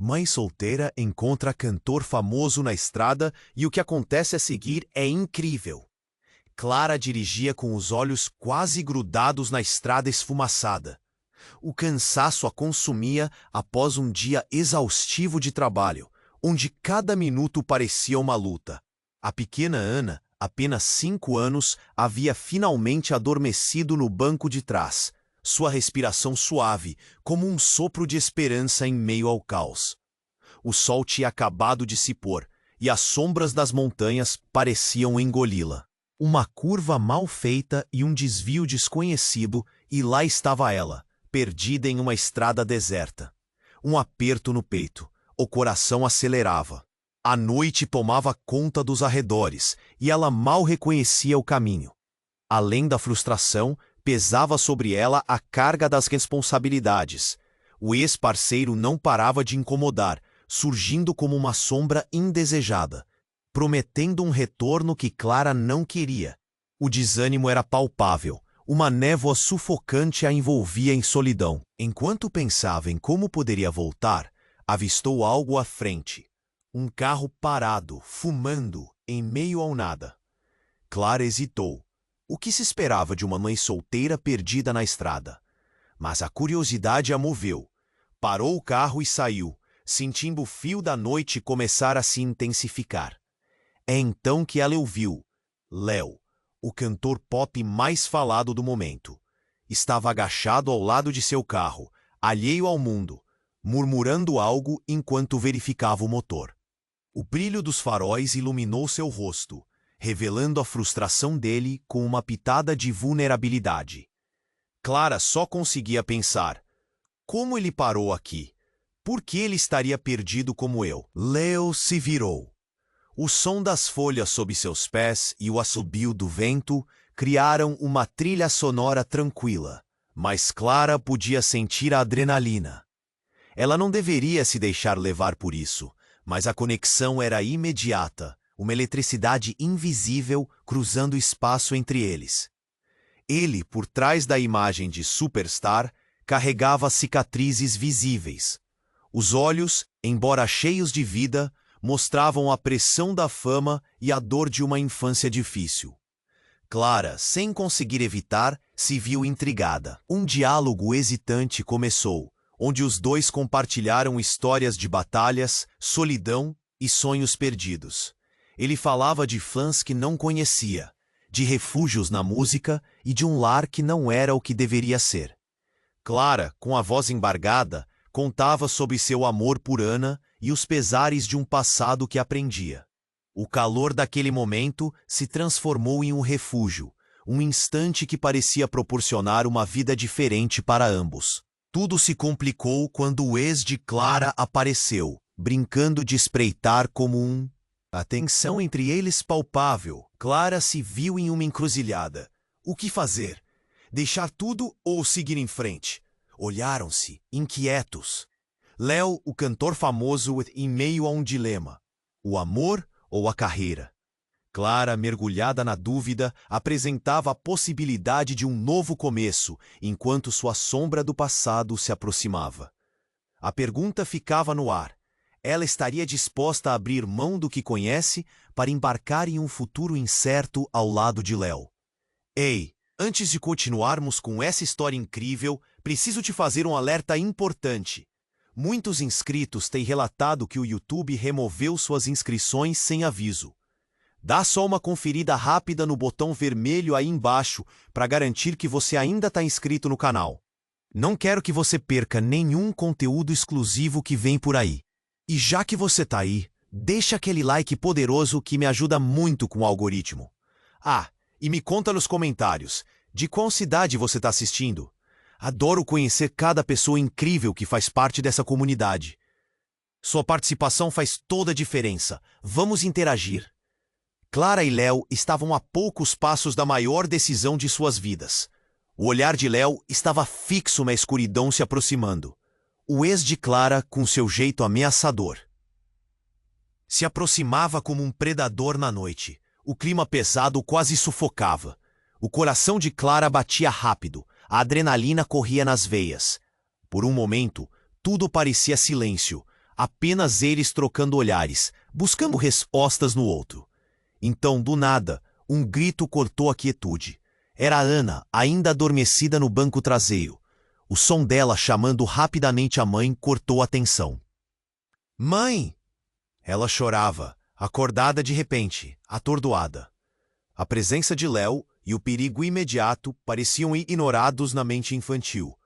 Mãe solteira encontra cantor famoso na estrada e o que acontece a seguir é incrível. Clara dirigia com os olhos quase grudados na estrada esfumaçada. O cansaço a consumia após um dia exaustivo de trabalho, onde cada minuto parecia uma luta. A pequena Ana, apenas 5 anos, havia finalmente adormecido no banco de trás, sua respiração suave, como um sopro de esperança em meio ao caos. O sol tinha acabado de se pôr, e as sombras das montanhas pareciam engoli-la. Uma curva mal feita e um desvio desconhecido, e lá estava ela, perdida em uma estrada deserta. Um aperto no peito, o coração acelerava. A noite tomava conta dos arredores, e ela mal reconhecia o caminho. Além da frustração, pesava sobre ela a carga das responsabilidades. O ex-parceiro não parava de incomodar, surgindo como uma sombra indesejada, prometendo um retorno que Clara não queria. O desânimo era palpável, uma névoa sufocante a envolvia em solidão. Enquanto pensava em como poderia voltar, avistou algo à frente. Um carro parado, fumando, em meio ao nada. Clara hesitou. O que se esperava de uma mãe solteira perdida na estrada? Mas a curiosidade a moveu. Parou o carro e saiu, sentindo o fio da noite começar a se intensificar. É então que ela ouviu. Léo, o cantor pop mais falado do momento. Estava agachado ao lado de seu carro, alheio ao mundo, murmurando algo enquanto verificava o motor. O brilho dos faróis iluminou seu rosto, revelando a frustração dele com uma pitada de vulnerabilidade. Clara só conseguia pensar: como ele parou aqui? Por que ele estaria perdido como eu? Léo se virou. O som das folhas sob seus pés e o assobio do vento criaram uma trilha sonora tranquila, mas Clara podia sentir a adrenalina. Ela não deveria se deixar levar por isso, mas a conexão era imediata, uma eletricidade invisível cruzando o espaço entre eles. Ele, por trás da imagem de superstar, carregava cicatrizes visíveis. Os olhos, embora cheios de vida, mostravam a pressão da fama e a dor de uma infância difícil. Clara, sem conseguir evitar, se viu intrigada. Um diálogo hesitante começou, onde os dois compartilharam histórias de batalhas, solidão e sonhos perdidos. Ele falava de fãs que não conhecia, de refúgios na música e de um lar que não era o que deveria ser. Clara, com a voz embargada, contava sobre seu amor por Ana e os pesares de um passado que aprendia. O calor daquele momento se transformou em um refúgio, um instante que parecia proporcionar uma vida diferente para ambos. Tudo se complicou quando o ex de Clara apareceu, brincando de espreitar como a tensão entre eles palpável. Clara se viu em uma encruzilhada. O que fazer? Deixar tudo ou seguir em frente? Olharam-se, inquietos. Léo, o cantor famoso, em meio a um dilema. O amor ou a carreira? Clara, mergulhada na dúvida, apresentava a possibilidade de um novo começo, enquanto sua sombra do passado se aproximava. A pergunta ficava no ar. Ela estaria disposta a abrir mão do que conhece para embarcar em um futuro incerto ao lado de Léo. Ei, antes de continuarmos com essa história incrível, preciso te fazer um alerta importante. Muitos inscritos têm relatado que o YouTube removeu suas inscrições sem aviso. Dá só uma conferida rápida no botão vermelho aí embaixo para garantir que você ainda está inscrito no canal. Não quero que você perca nenhum conteúdo exclusivo que vem por aí. E já que você tá aí, deixa aquele like poderoso que me ajuda muito com o algoritmo. Ah, e me conta nos comentários, de qual cidade você está assistindo? Adoro conhecer cada pessoa incrível que faz parte dessa comunidade. Sua participação faz toda a diferença. Vamos interagir. Clara e Léo estavam a poucos passos da maior decisão de suas vidas. O olhar de Léo estava fixo na escuridão se aproximando. O ex de Clara com seu jeito ameaçador. Se aproximava como um predador na noite. O clima pesado quase sufocava. O coração de Clara batia rápido. A adrenalina corria nas veias. Por um momento, tudo parecia silêncio. apenas eles trocando olhares, buscando respostas no outro. Então, do nada, um grito cortou a quietude. Era Ana, ainda adormecida no banco traseiro. O som dela chamando rapidamente a mãe cortou a tensão. Mãe! Ela chorava, acordada de repente, atordoada. A presença de Léo e o perigo imediato pareciam ignorados na mente infantil.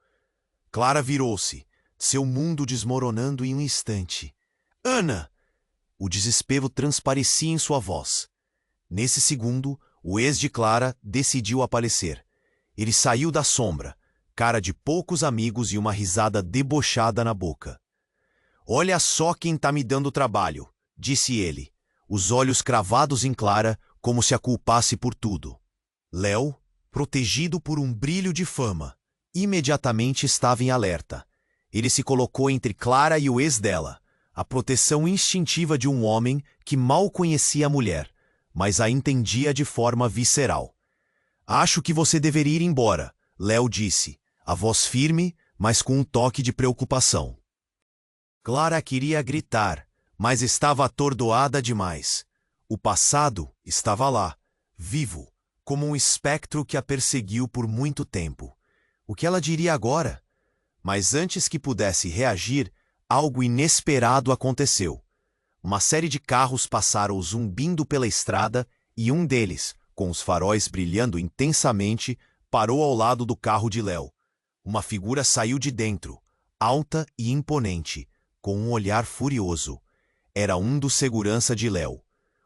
Clara virou-se, seu mundo desmoronando em um instante. Ana! O desespero transparecia em sua voz. Nesse segundo, o ex de Clara decidiu aparecer. Ele saiu da sombra, cara de poucos amigos e uma risada debochada na boca. Olha só quem tá me dando trabalho, disse ele, os olhos cravados em Clara como se a culpasse por tudo. Léo, protegido por um brilho de fama, imediatamente estava em alerta. Ele se colocou entre Clara e o ex dela, a proteção instintiva de um homem que mal conhecia a mulher, mas a entendia de forma visceral. Acho que você deveria ir embora, Léo disse, a voz firme, mas com um toque de preocupação. Clara queria gritar, mas estava atordoada demais. O passado estava lá, vivo, como um espectro que a perseguiu por muito tempo. O que ela diria agora? Mas antes que pudesse reagir, algo inesperado aconteceu. Uma série de carros passaram zumbindo pela estrada e um deles, com os faróis brilhando intensamente, parou ao lado do carro de Léo. Uma figura saiu de dentro, alta e imponente, com um olhar furioso. Era um dos segurança de Léo.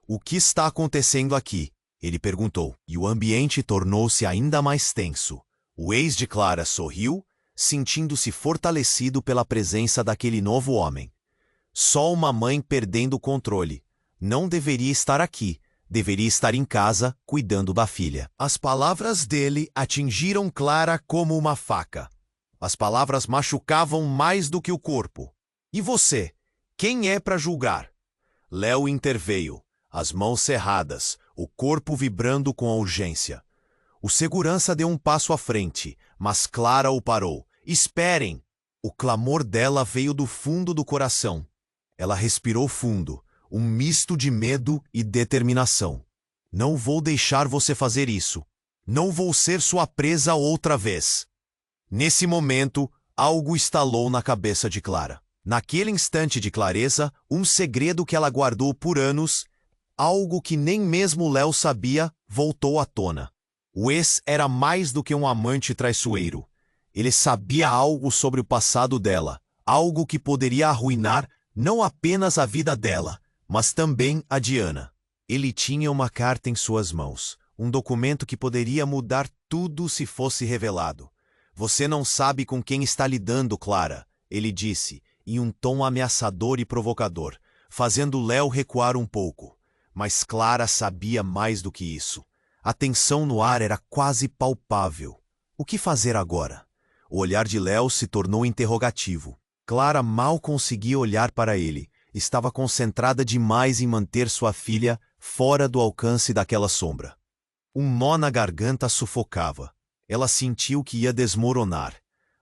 O que está acontecendo aqui? Ele perguntou, e o ambiente tornou-se ainda mais tenso. O ex de Clara sorriu, sentindo-se fortalecido pela presença daquele novo homem. Só uma mãe perdendo o controle. Não deveria estar aqui, deveria estar em casa, cuidando da filha. As palavras dele atingiram Clara como uma faca. As palavras machucavam mais do que o corpo. E você? Quem é para julgar? Léo interveio, as mãos cerradas, o corpo vibrando com a urgência. O segurança deu um passo à frente, mas Clara o parou. Esperem! O clamor dela veio do fundo do coração. Ela respirou fundo, um misto de medo e determinação. Não vou deixar você fazer isso. Não vou ser sua presa outra vez. Nesse momento, algo estalou na cabeça de Clara. Naquele instante de clareza, um segredo que ela guardou por anos, algo que nem mesmo Léo sabia, voltou à tona. O ex era mais do que um amante traiçoeiro. Ele sabia algo sobre o passado dela, algo que poderia arruinar não apenas a vida dela, mas também a de Ana. Ele tinha uma carta em suas mãos, um documento que poderia mudar tudo se fosse revelado. Você não sabe com quem está lidando, Clara, ele disse, em um tom ameaçador e provocador, fazendo Léo recuar um pouco. Mas Clara sabia mais do que isso. A tensão no ar era quase palpável. O que fazer agora? O olhar de Léo se tornou interrogativo. Clara mal conseguia olhar para ele. Estava concentrada demais em manter sua filha fora do alcance daquela sombra. Um nó na garganta a sufocava. Ela sentiu que ia desmoronar.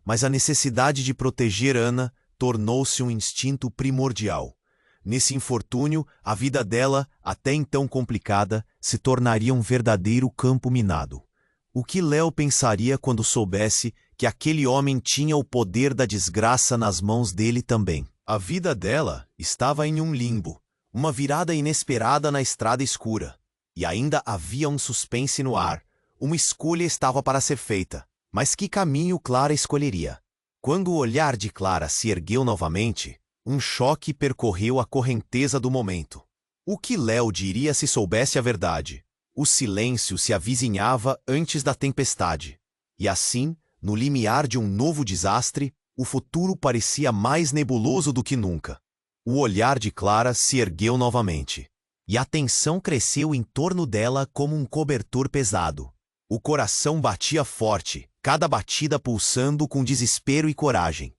Mas a necessidade de proteger Ana tornou-se um instinto primordial. Nesse infortúnio, a vida dela, até então complicada, se tornaria um verdadeiro campo minado. O que Léo pensaria quando soubesse que aquele homem tinha o poder da desgraça nas mãos dele também? A vida dela estava em um limbo, uma virada inesperada na estrada escura. E ainda havia um suspense no ar. Uma escolha estava para ser feita. Mas que caminho Clara escolheria? Quando o olhar de Clara se ergueu novamente, um choque percorreu a correnteza do momento. O que Léo diria se soubesse a verdade? O silêncio se avizinhava antes da tempestade. E assim, no limiar de um novo desastre, o futuro parecia mais nebuloso do que nunca. O olhar de Clara se ergueu novamente. E a tensão cresceu em torno dela como um cobertor pesado. O coração batia forte, cada batida pulsando com desespero e coragem.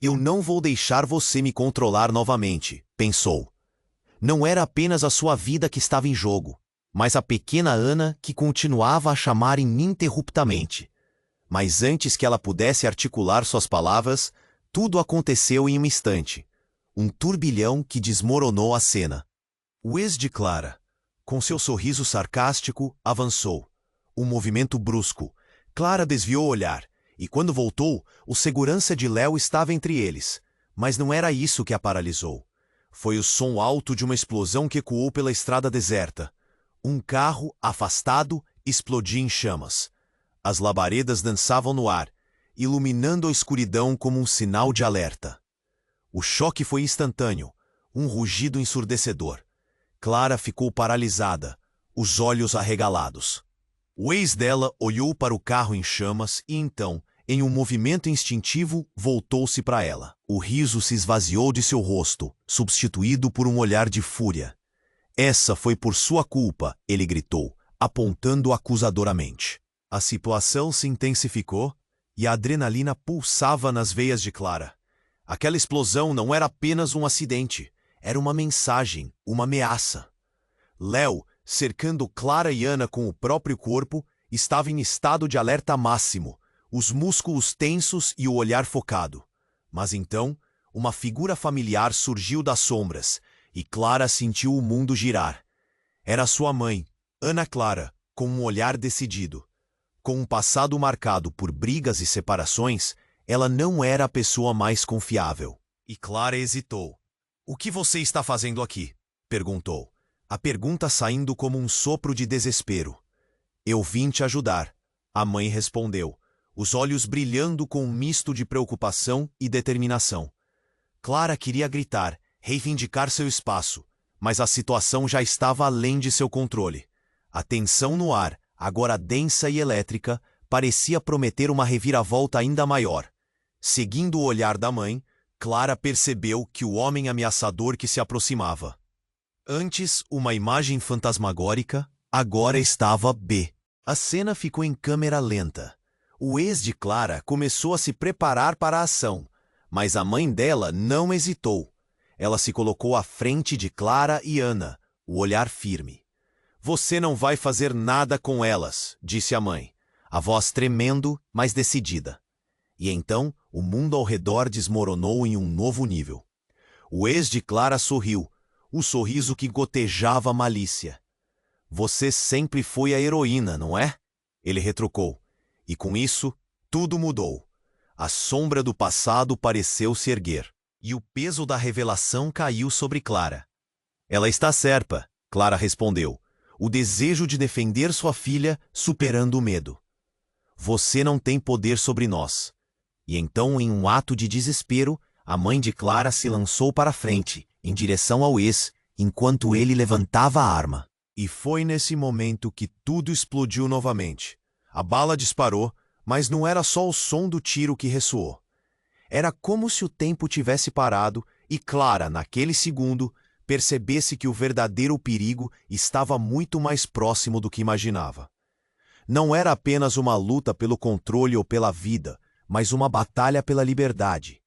Eu não vou deixar você me controlar novamente, pensou. Não era apenas a sua vida que estava em jogo, mas a pequena Ana que continuava a chamar ininterruptamente. Mas antes que ela pudesse articular suas palavras, tudo aconteceu em um instante. um turbilhão que desmoronou a cena. O ex de Clara, com seu sorriso sarcástico, avançou. Um movimento brusco. Clara desviou o olhar, e quando voltou, o segurança de Léo estava entre eles. Mas não era isso que a paralisou. Foi o som alto de uma explosão que ecoou pela estrada deserta. Um carro, afastado, explodia em chamas. As labaredas dançavam no ar, iluminando a escuridão como um sinal de alerta. O choque foi instantâneo, um rugido ensurdecedor. Clara ficou paralisada, os olhos arregalados. O ex dela olhou para o carro em chamas e então, em um movimento instintivo, voltou-se para ela. O riso se esvaziou de seu rosto, substituído por um olhar de fúria. Essa foi por sua culpa, ele gritou, apontando acusadoramente. A situação se intensificou e a adrenalina pulsava nas veias de Clara. Aquela explosão não era apenas um acidente, era uma mensagem, uma ameaça. Léo, cercando Clara e Ana com o próprio corpo, estava em estado de alerta máximo, os músculos tensos e o olhar focado. Mas então, uma figura familiar surgiu das sombras, e Clara sentiu o mundo girar. Era sua mãe, Ana Clara, com um olhar decidido. Com um passado marcado por brigas e separações, ela não era a pessoa mais confiável. E Clara hesitou. "O que você está fazendo aqui?" perguntou. A pergunta saindo como um sopro de desespero. "Eu vim te ajudar", a mãe respondeu, os olhos brilhando com um misto de preocupação e determinação. Clara queria gritar, reivindicar seu espaço, mas a situação já estava além de seu controle. A tensão no ar, agora densa e elétrica, parecia prometer uma reviravolta ainda maior. Seguindo o olhar da mãe, Clara percebeu que o homem ameaçador que se aproximava. Antes, uma imagem fantasmagórica, agora estava B. A cena ficou em câmera lenta. O ex de Clara começou a se preparar para a ação, mas a mãe dela não hesitou. Ela se colocou à frente de Clara e Ana, o olhar firme. "Você não vai fazer nada com elas", disse a mãe, a voz tremendo, mas decidida. E então, o mundo ao redor desmoronou em um novo nível. O ex de Clara sorriu, um sorriso que gotejava malícia. "Você sempre foi a heroína, não é?" Ele retrucou. E com isso, tudo mudou. A sombra do passado pareceu se erguer, e o peso da revelação caiu sobre Clara. "Ela está certa", Clara respondeu, o desejo de defender sua filha superando o medo. "Você não tem poder sobre nós." E então, em um ato de desespero, a mãe de Clara se lançou para a frente, em direção ao ex, enquanto ele levantava a arma. E foi nesse momento que tudo explodiu novamente. A bala disparou, mas não era só o som do tiro que ressoou. Era como se o tempo tivesse parado e Clara, naquele segundo, percebesse que o verdadeiro perigo estava muito mais próximo do que imaginava. Não era apenas uma luta pelo controle ou pela vida, mas uma batalha pela liberdade.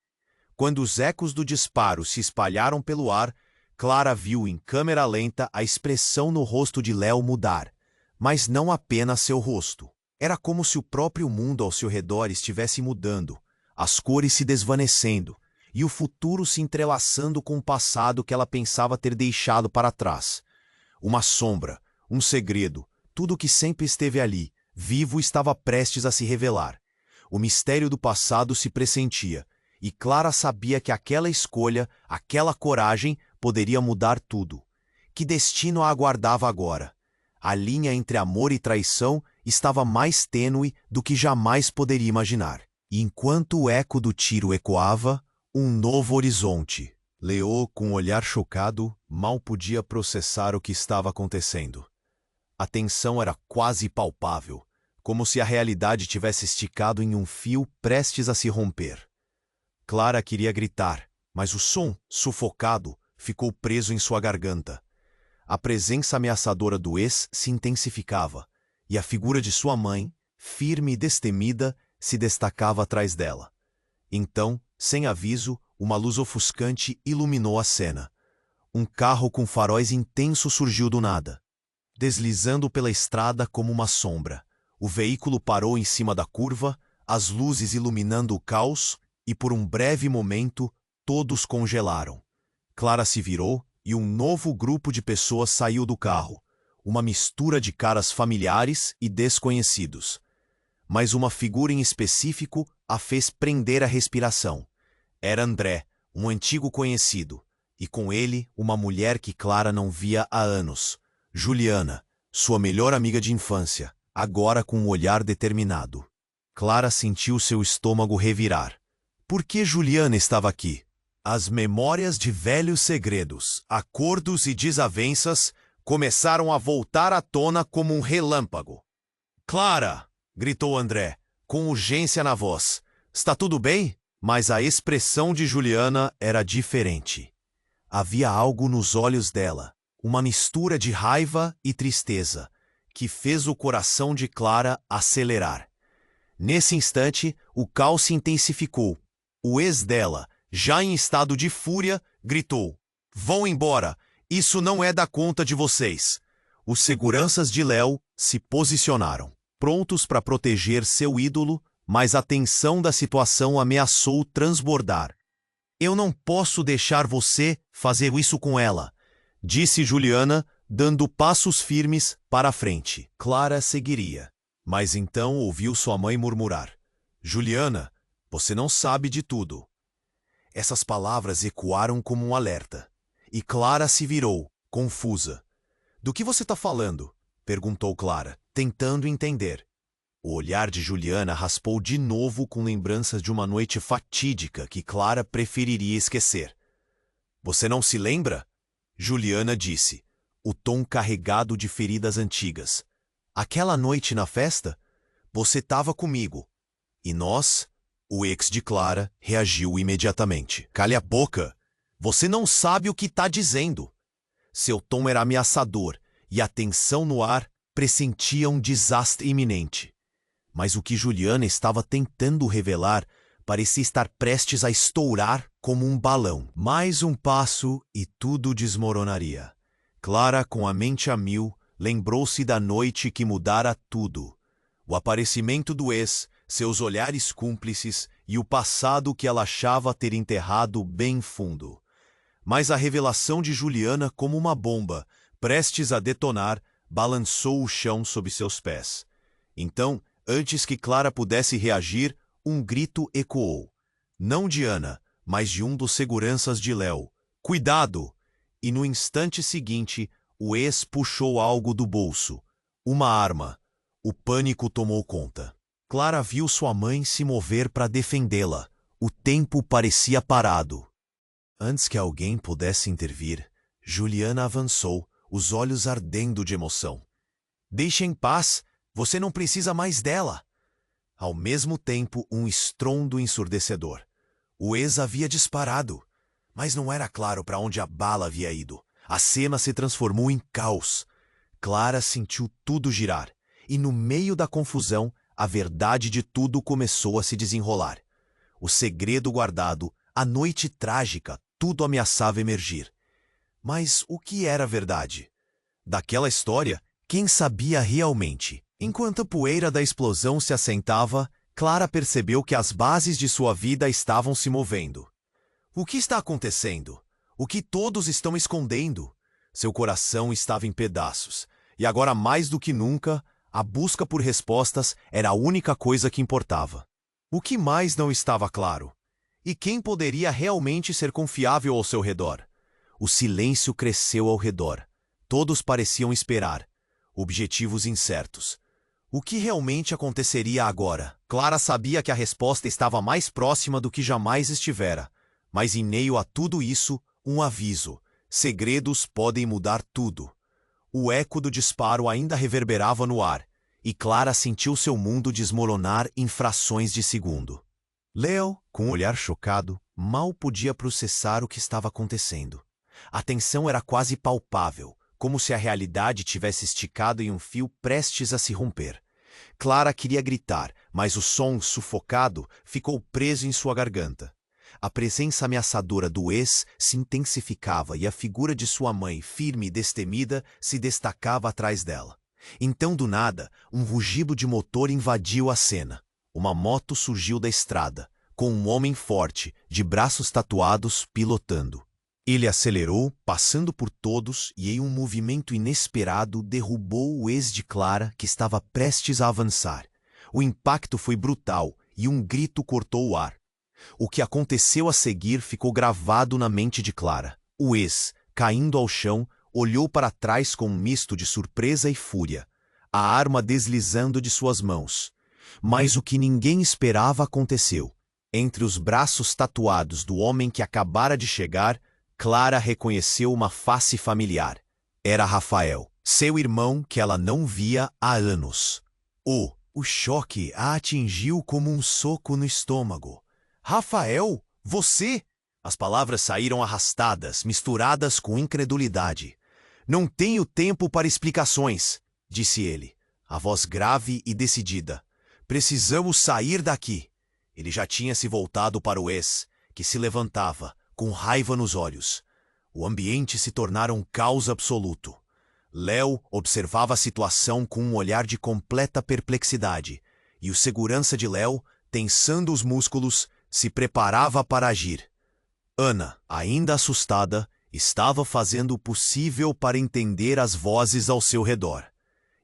Quando os ecos do disparo se espalharam pelo ar, Clara viu em câmera lenta a expressão no rosto de Léo mudar, mas não apenas seu rosto. Era como se o próprio mundo ao seu redor estivesse mudando, as cores se desvanecendo e o futuro se entrelaçando com o passado que ela pensava ter deixado para trás. Uma sombra, um segredo, tudo o que sempre esteve ali, vivo, estava prestes a se revelar. O mistério do passado se pressentia, e Clara sabia que aquela escolha, aquela coragem, poderia mudar tudo. Que destino a aguardava agora? A linha entre amor e traição estava mais tênue do que jamais poderia imaginar. E enquanto o eco do tiro ecoava, um novo horizonte. Leo, com um olhar chocado, mal podia processar o que estava acontecendo. A tensão era quase palpável, como se a realidade tivesse esticado em um fio prestes a se romper. Clara queria gritar, mas o som, sufocado, ficou preso em sua garganta. A presença ameaçadora do ex se intensificava, e a figura de sua mãe, firme e destemida, se destacava atrás dela. Então, sem aviso, uma luz ofuscante iluminou a cena. Um carro com faróis intensos surgiu do nada, deslizando pela estrada como uma sombra. O veículo parou em cima da curva, as luzes iluminando o caos, e por um breve momento, todos congelaram. Clara se virou e um novo grupo de pessoas saiu do carro, uma mistura de caras familiares e desconhecidos. Mas uma figura em específico a fez prender a respiração. Era André, um antigo conhecido, e com ele uma mulher que Clara não via há anos, Juliana, sua melhor amiga de infância, agora com um olhar determinado. Clara sentiu seu estômago revirar. Por que Juliana estava aqui? As memórias de velhos segredos, acordos e desavenças começaram a voltar à tona como um relâmpago. "Clara!" gritou André, com urgência na voz. "Está tudo bem?" Mas a expressão de Juliana era diferente. Havia algo nos olhos dela, uma mistura de raiva e tristeza, que fez o coração de Clara acelerar. Nesse instante, o caos se intensificou. O ex dela, já em estado de fúria, gritou: "Vão embora! Isso não é da conta de vocês!" Os seguranças de Léo se posicionaram, prontos para proteger seu ídolo, mas a tensão da situação ameaçou transbordar. "Eu não posso deixar você fazer isso com ela", disse Juliana, dando passos firmes para a frente. Clara seguiria, mas então ouviu sua mãe murmurar: "Juliana, você não sabe de tudo." Essas palavras ecoaram como um alerta, e Clara se virou, confusa. "Do que você está falando?" perguntou Clara, tentando entender. O olhar de Juliana raspou de novo com lembranças de uma noite fatídica que Clara preferiria esquecer. "Você não se lembra?" Juliana disse, o tom carregado de feridas antigas. "Aquela noite na festa? Você estava comigo. E nós?" O ex de Clara reagiu imediatamente. "Cale a boca! Você não sabe o que está dizendo." Seu tom era ameaçador e a tensão no ar pressentia um desastre iminente. Mas o que Juliana estava tentando revelar parecia estar prestes a estourar como um balão. Mais um passo e tudo desmoronaria. Clara, com a mente a mil, lembrou-se da noite que mudara tudo. O aparecimento do ex, seus olhares cúmplices e o passado que ela achava ter enterrado bem fundo. Mas a revelação de Juliana, como uma bomba, prestes a detonar, balançou o chão sob seus pés. Então, antes que Clara pudesse reagir, um grito ecoou. Não de Ana, mas de um dos seguranças de Léo. "Cuidado!" E no instante seguinte, o ex puxou algo do bolso. Uma arma. O pânico tomou conta. Clara viu sua mãe se mover para defendê-la. O tempo parecia parado. Antes que alguém pudesse intervir, Juliana avançou, os olhos ardendo de emoção. "Deixe em paz! Você não precisa mais dela." Ao mesmo tempo, um estrondo ensurdecedor. O ex havia disparado, mas não era claro para onde a bala havia ido. A cena se transformou em caos. Clara sentiu tudo girar, e no meio da confusão, a verdade de tudo começou a se desenrolar. O segredo guardado, a noite trágica, tudo ameaçava emergir. Mas o que era verdade? Daquela história, quem sabia realmente? Enquanto a poeira da explosão se assentava, Clara percebeu que as bases de sua vida estavam se movendo. O que está acontecendo? O que todos estão escondendo? Seu coração estava em pedaços, e agora mais do que nunca, a busca por respostas era a única coisa que importava. O que mais não estava claro? E quem poderia realmente ser confiável ao seu redor? O silêncio cresceu ao redor. Todos pareciam esperar, objetivos incertos. O que realmente aconteceria agora? Clara sabia que a resposta estava mais próxima do que jamais estivera, mas em meio a tudo isso, um aviso: segredos podem mudar tudo. O eco do disparo ainda reverberava no ar, e Clara sentiu seu mundo desmoronar em frações de segundo. Léo, com um olhar chocado, mal podia processar o que estava acontecendo. A tensão era quase palpável, como se a realidade tivesse esticado em um fio prestes a se romper. Clara queria gritar, mas o som, sufocado, ficou preso em sua garganta. A presença ameaçadora do ex se intensificava e a figura de sua mãe, firme e destemida, se destacava atrás dela. Então, do nada, um rugido de motor invadiu a cena. Uma moto surgiu da estrada, com um homem forte, de braços tatuados, pilotando. Ele acelerou, passando por todos, e em um movimento inesperado derrubou o ex de Clara, que estava prestes a avançar. O impacto foi brutal e um grito cortou o ar. O que aconteceu a seguir ficou gravado na mente de Clara. O ex, caindo ao chão, olhou para trás com um misto de surpresa e fúria, a arma deslizando de suas mãos. Mas o que ninguém esperava aconteceu. Entre os braços tatuados do homem que acabara de chegar, Clara reconheceu uma face familiar. Era Rafael, seu irmão que ela não via há anos. O choque a atingiu como um soco no estômago. Rafael, você? As palavras saíram arrastadas, misturadas com incredulidade. Não tenho tempo para explicações, disse ele, a voz grave e decidida. Precisamos sair daqui. Ele já tinha se voltado para o ex, que se levantava, com raiva nos olhos. O ambiente se tornara um caos absoluto. Léo observava a situação com um olhar de completa perplexidade, e o segurança de Léo, tensando os músculos, se preparava para agir. Ana, ainda assustada, estava fazendo o possível para entender as vozes ao seu redor.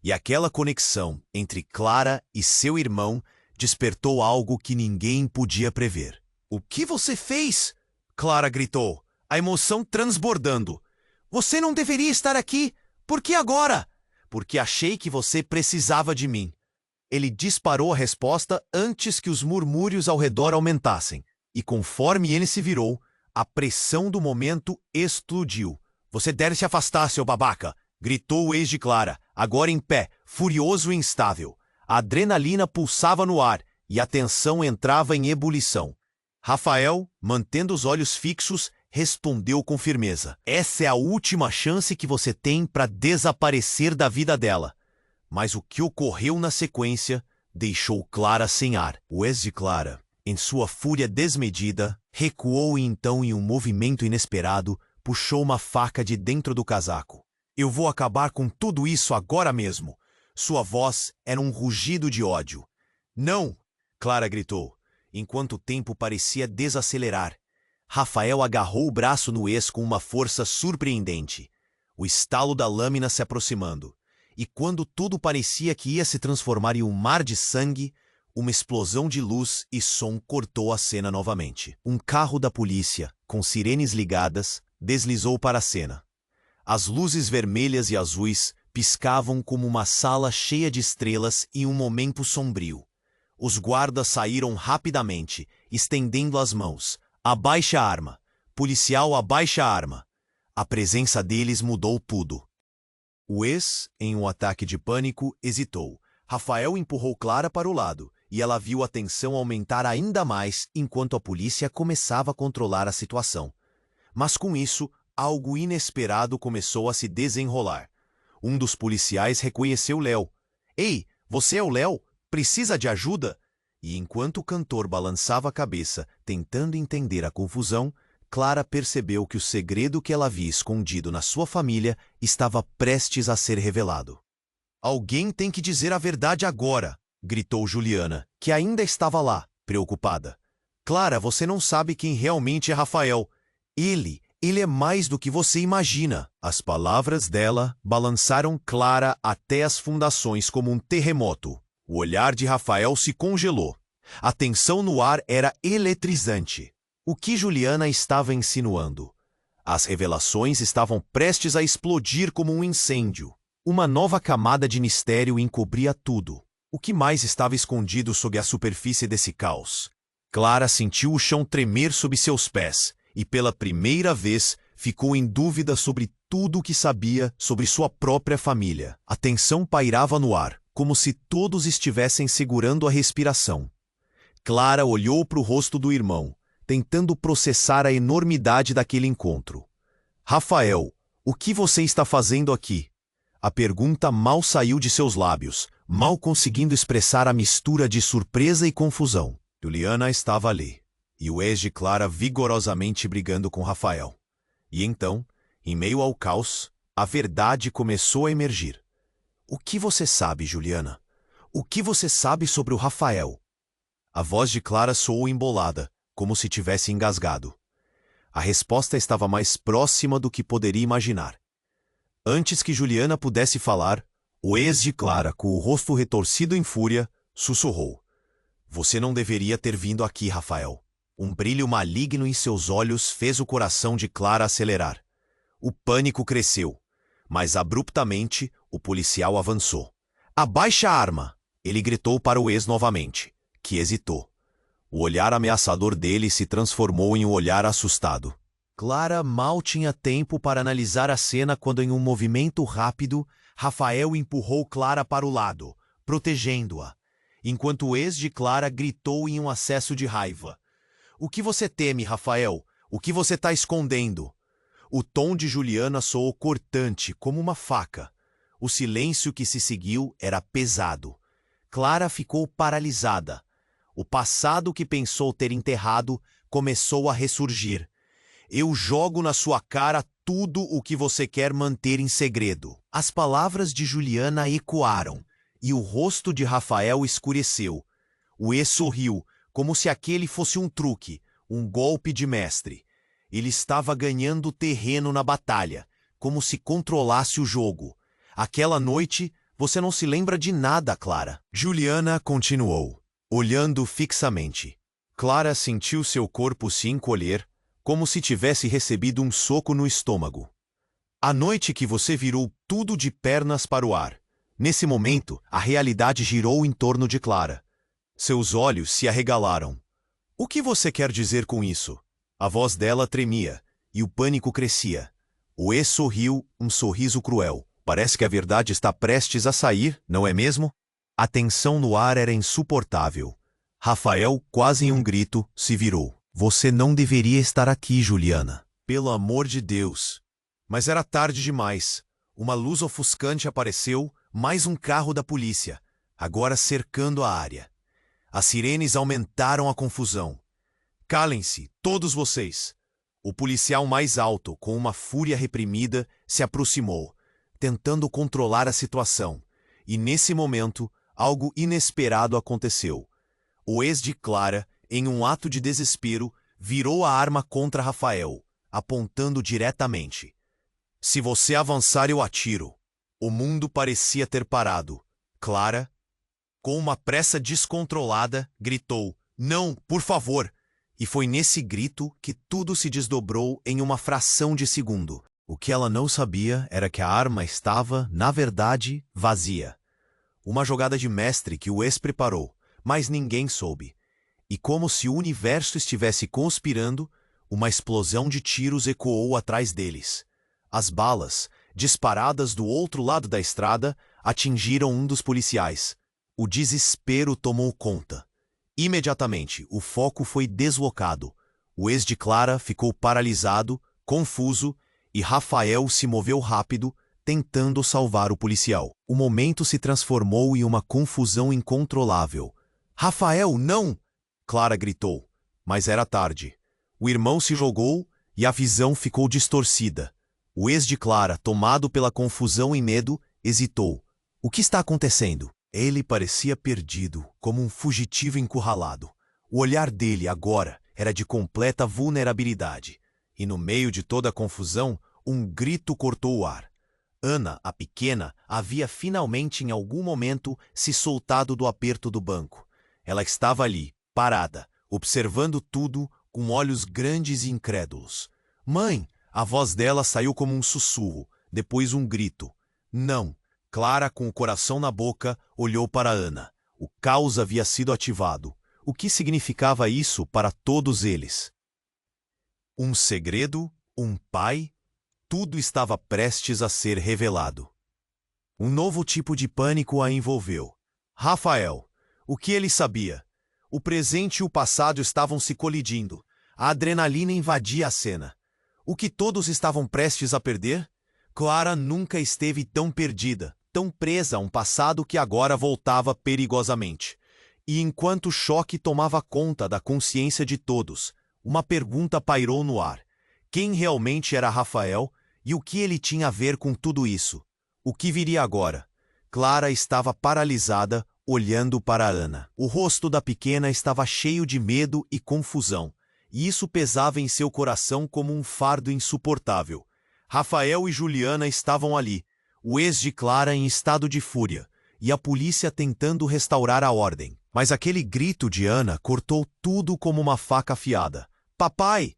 E aquela conexão entre Clara e seu irmão despertou algo que ninguém podia prever. "O que você fez?" Clara gritou, a emoção transbordando. "Você não deveria estar aqui. Por que agora?" "Porque achei que você precisava de mim." Ele disparou a resposta antes que os murmúrios ao redor aumentassem. E conforme ele se virou, a pressão do momento explodiu. "Você deve se afastar, seu babaca!" gritou o ex de Clara, agora em pé, furioso e instável. A adrenalina pulsava no ar e a tensão entrava em ebulição. Rafael, mantendo os olhos fixos, respondeu com firmeza. "Essa é a última chance que você tem para desaparecer da vida dela." Mas o que ocorreu na sequência deixou Clara sem ar. O ex de Clara, em sua fúria desmedida, recuou e então, em um movimento inesperado, puxou uma faca de dentro do casaco. "Eu vou acabar com tudo isso agora mesmo." Sua voz era um rugido de ódio. "Não!" Clara gritou, enquanto o tempo parecia desacelerar. Rafael agarrou o braço no ex com uma força surpreendente. O estalo da lâmina se aproximando. E quando tudo parecia que ia se transformar em um mar de sangue, uma explosão de luz e som cortou a cena novamente. Um carro da polícia, com sirenes ligadas, deslizou para a cena. As luzes vermelhas e azuis piscavam como uma sala cheia de estrelas em um momento sombrio. Os guardas saíram rapidamente, estendendo as mãos. "Abaixe a arma. Policial, abaixe a arma." A presença deles mudou tudo. O ex, em um ataque de pânico, hesitou. Rafael empurrou Clara para o lado, e ela viu a tensão aumentar ainda mais enquanto a polícia começava a controlar a situação. Mas com isso, algo inesperado começou a se desenrolar. Um dos policiais reconheceu Léo. "Ei, você é o Léo? Precisa de ajuda?" E enquanto o cantor balançava a cabeça, tentando entender a confusão, Clara percebeu que o segredo que ela havia escondido na sua família estava prestes a ser revelado. "Alguém tem que dizer a verdade agora!" gritou Juliana, que ainda estava lá, preocupada. "Clara, você não sabe quem realmente é Rafael. Ele é mais do que você imagina." As palavras dela balançaram Clara até as fundações como um terremoto. O olhar de Rafael se congelou. A tensão no ar era eletrizante. O que Juliana estava insinuando? As revelações estavam prestes a explodir como um incêndio. Uma nova camada de mistério encobria tudo. O que mais estava escondido sob a superfície desse caos? Clara sentiu o chão tremer sob seus pés e, pela primeira vez, ficou em dúvida sobre tudo o que sabia sobre sua própria família. A tensão pairava no ar, como se todos estivessem segurando a respiração. Clara olhou para o rosto do irmão, tentando processar a enormidade daquele encontro. "Rafael, o que você está fazendo aqui?" A pergunta mal saiu de seus lábios, mal conseguindo expressar a mistura de surpresa e confusão. Juliana estava ali, e o ex de Clara vigorosamente brigando com Rafael. E então, em meio ao caos, a verdade começou a emergir. "O que você sabe, Juliana? O que você sabe sobre o Rafael?" A voz de Clara soou embolada, como se tivesse engasgado. A resposta estava mais próxima do que poderia imaginar. Antes que Juliana pudesse falar, o ex de Clara, com o rosto retorcido em fúria, sussurrou: "Você não deveria ter vindo aqui, Rafael." Um brilho maligno em seus olhos fez o coração de Clara acelerar. O pânico cresceu, mas abruptamente o policial avançou. "Abaixe a arma!" Ele gritou para o ex novamente, que hesitou. O olhar ameaçador dele se transformou em um olhar assustado. Clara mal tinha tempo para analisar a cena quando, em um movimento rápido, Rafael empurrou Clara para o lado, protegendo-a, enquanto o ex de Clara gritou em um acesso de raiva: "O que você teme, Rafael? O que você está escondendo?" O tom de Juliana soou cortante, como uma faca. O silêncio que se seguiu era pesado. Clara ficou paralisada. O passado que pensou ter enterrado começou a ressurgir. "Eu jogo na sua cara tudo o que você quer manter em segredo." As palavras de Juliana ecoaram, e o rosto de Rafael escureceu. O ex sorriu, como se aquele fosse um truque, um golpe de mestre. Ele estava ganhando terreno na batalha, como se controlasse o jogo. "Aquela noite, você não se lembra de nada, Clara." Juliana continuou, olhando fixamente. Clara sentiu seu corpo se encolher, como se tivesse recebido um soco no estômago. "A noite que você virou tudo de pernas para o ar." Nesse momento, a realidade girou em torno de Clara. Seus olhos se arregalaram. "O que você quer dizer com isso?" A voz dela tremia, e o pânico crescia. O ex sorriu, um sorriso cruel. "Parece que a verdade está prestes a sair, não é mesmo?" A tensão no ar era insuportável. Rafael, quase em um grito, se virou. "Você não deveria estar aqui, Juliana." "Pelo amor de Deus." Mas era tarde demais. Uma luz ofuscante apareceu, mais um carro da polícia, agora cercando a área. As sirenes aumentaram a confusão. "Calem-se, todos vocês." O policial mais alto, com uma fúria reprimida, se aproximou, tentando controlar a situação. E nesse momento, algo inesperado aconteceu. O ex de Clara, em um ato de desespero, virou a arma contra Rafael, apontando diretamente. "Se você avançar, eu atiro." O mundo parecia ter parado. Clara, com uma pressa descontrolada, gritou: "Não, por favor!" E foi nesse grito que tudo se desdobrou em uma fração de segundo. O que ela não sabia era que a arma estava, na verdade, vazia. Uma jogada de mestre que o ex preparou, mas ninguém soube. E como se o universo estivesse conspirando, uma explosão de tiros ecoou atrás deles. As balas, disparadas do outro lado da estrada, atingiram um dos policiais. O desespero tomou conta. Imediatamente, o foco foi deslocado. O ex de Clara ficou paralisado, confuso, e Rafael se moveu rápido, tentando salvar o policial. O momento se transformou em uma confusão incontrolável. "Rafael, não!" Clara gritou, mas era tarde. O irmão se jogou e a visão ficou distorcida. O ex de Clara, tomado pela confusão e medo, hesitou. "O que está acontecendo?" Ele parecia perdido, como um fugitivo encurralado. O olhar dele, agora, era de completa vulnerabilidade. E no meio de toda a confusão, um grito cortou o ar. Ana, a pequena, havia finalmente em algum momento se soltado do aperto do banco. Ela estava ali, parada, observando tudo com olhos grandes e incrédulos. "Mãe!" A voz dela saiu como um sussurro, depois um grito. "Não!" Clara, com o coração na boca, olhou para Ana. O caos havia sido ativado. O que significava isso para todos eles? Um segredo? Um pai? Tudo estava prestes a ser revelado. Um novo tipo de pânico a envolveu. Rafael. O que ele sabia? O presente e o passado estavam se colidindo. A adrenalina invadia a cena. O que todos estavam prestes a perder? Clara nunca esteve tão perdida, tão presa a um passado que agora voltava perigosamente. E enquanto o choque tomava conta da consciência de todos, uma pergunta pairou no ar. Quem realmente era Rafael e o que ele tinha a ver com tudo isso? O que viria agora? Clara estava paralisada, olhando para Ana. O rosto da pequena estava cheio de medo e confusão, e isso pesava em seu coração como um fardo insuportável. Rafael e Juliana estavam ali, o ex de Clara em estado de fúria, e a polícia tentando restaurar a ordem. Mas aquele grito de Ana cortou tudo como uma faca afiada. Papai!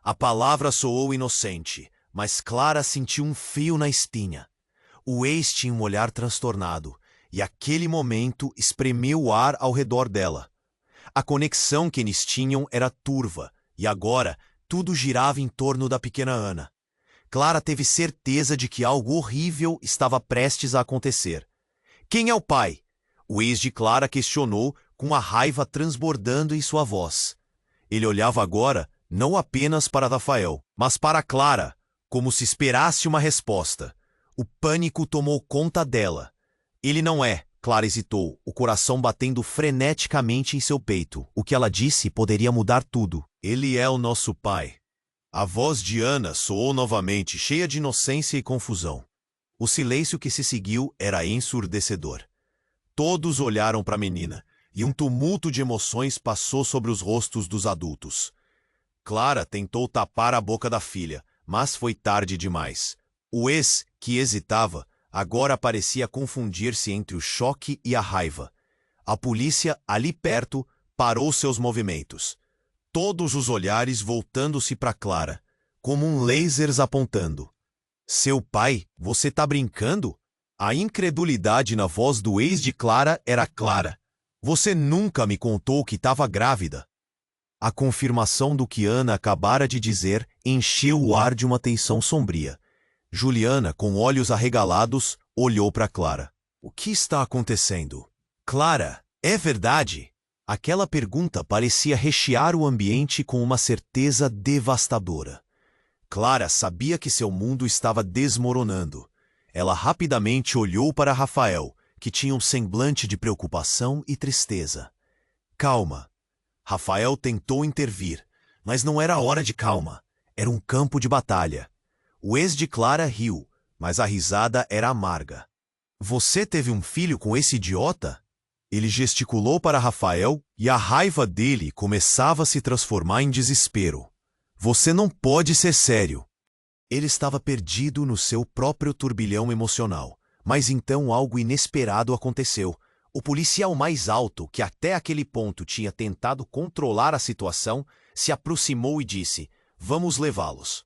A palavra soou inocente, mas Clara sentiu um frio na espinha. O ex tinha um olhar transtornado, e aquele momento espremeu o ar ao redor dela. A conexão que eles tinham era turva, e agora tudo girava em torno da pequena Ana. Clara teve certeza de que algo horrível estava prestes a acontecer. Quem é o pai? O ex de Clara questionou, com a raiva transbordando em sua voz. Ele olhava agora não apenas para Rafael, mas para Clara, como se esperasse uma resposta. O pânico tomou conta dela. Ele não é, Clara hesitou, o coração batendo freneticamente em seu peito. O que ela disse poderia mudar tudo. Ele é o nosso pai. A voz de Ana soou novamente, cheia de inocência e confusão. O silêncio que se seguiu era ensurdecedor. Todos olharam para a menina, e um tumulto de emoções passou sobre os rostos dos adultos. Clara tentou tapar a boca da filha, mas foi tarde demais. O ex, que hesitava, agora parecia confundir-se entre o choque e a raiva. A polícia, ali perto, parou seus movimentos. Todos os olhares voltando-se para Clara, como um lasers apontando. Seu pai, você tá brincando? A incredulidade na voz do ex de Clara era clara. Você nunca me contou que estava grávida. A confirmação do que Ana acabara de dizer encheu o ar de uma tensão sombria. Juliana, com olhos arregalados, olhou para Clara. O que está acontecendo? Clara, é verdade? Aquela pergunta parecia rechear o ambiente com uma certeza devastadora. Clara sabia que seu mundo estava desmoronando. Ela rapidamente olhou para Rafael, que tinha um semblante de preocupação e tristeza. Calma. Rafael tentou intervir, mas não era hora de calma. Era um campo de batalha. O ex de Clara riu, mas a risada era amarga. Você teve um filho com esse idiota? Ele gesticulou para Rafael e a raiva dele começava a se transformar em desespero. Você não pode ser sério. Ele estava perdido no seu próprio turbilhão emocional. Mas então algo inesperado aconteceu. O policial mais alto, que até aquele ponto tinha tentado controlar a situação, se aproximou e disse: Vamos levá-los.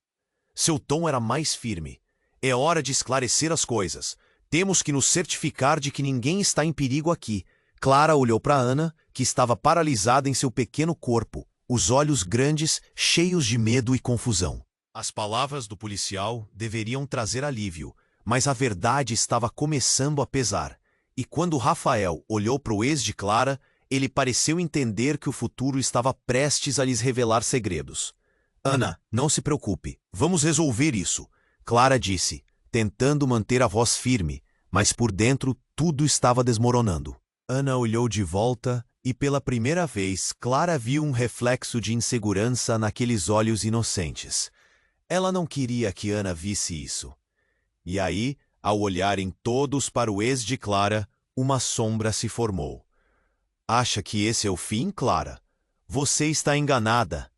Seu tom era mais firme. É hora de esclarecer as coisas. Temos que nos certificar de que ninguém está em perigo aqui. Clara olhou para Ana, que estava paralisada em seu pequeno corpo, os olhos grandes, cheios de medo e confusão. As palavras do policial deveriam trazer alívio, mas a verdade estava começando a pesar. E quando Rafael olhou para o ex de Clara, ele pareceu entender que o futuro estava prestes a lhes revelar segredos. Ana, não se preocupe, vamos resolver isso, Clara disse, tentando manter a voz firme, mas por dentro tudo estava desmoronando. Ana olhou de volta e pela primeira vez Clara viu um reflexo de insegurança naqueles olhos inocentes. Ela não queria que Ana visse isso. E aí, ao olharem todos para o ex de Clara, uma sombra se formou. Acha que esse é o fim, Clara? Você está enganada.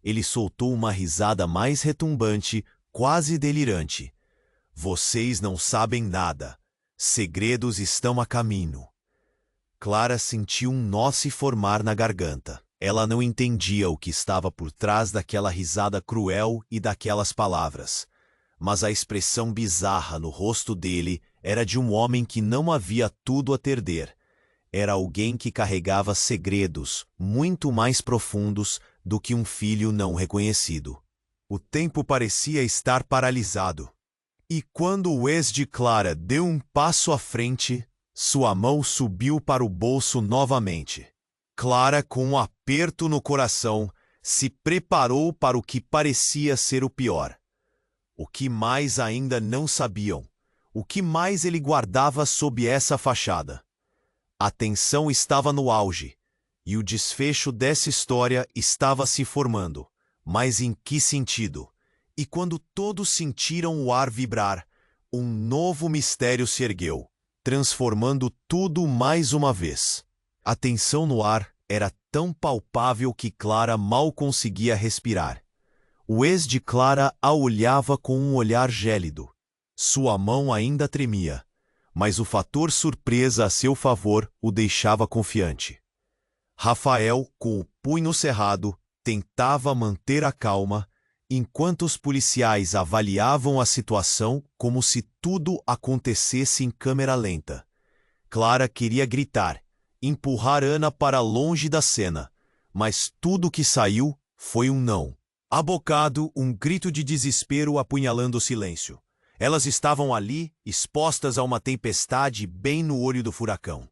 Ele soltou uma risada mais retumbante, quase delirante. Vocês não sabem nada. Segredos estão a caminho. Clara sentiu um nó se formar na garganta. Ela não entendia o que estava por trás daquela risada cruel e daquelas palavras. Mas a expressão bizarra no rosto dele era de um homem que não havia tudo a perder. Era alguém que carregava segredos muito mais profundos do que um filho não reconhecido. O tempo parecia estar paralisado. E quando o ex de Clara deu um passo à frente, sua mão subiu para o bolso novamente. Clara, com um aperto no coração, se preparou para o que parecia ser o pior. O que mais ainda não sabiam? O que mais ele guardava sob essa fachada? A tensão estava no auge, e o desfecho dessa história estava se formando. Mas em que sentido? E quando todos sentiram o ar vibrar, um novo mistério se ergueu, transformando tudo mais uma vez. A tensão no ar era tão palpável que Clara mal conseguia respirar. O ex de Clara a olhava com um olhar gélido. Sua mão ainda tremia, mas o fator surpresa a seu favor o deixava confiante. Rafael, com o punho cerrado, tentava manter a calma, enquanto os policiais avaliavam a situação como se tudo acontecesse em câmera lenta. Clara queria gritar, empurrar Ana para longe da cena, mas tudo que saiu foi um não. Abocado, um grito de desespero apunhalando o silêncio. Elas estavam ali, expostas a uma tempestade bem no olho do furacão.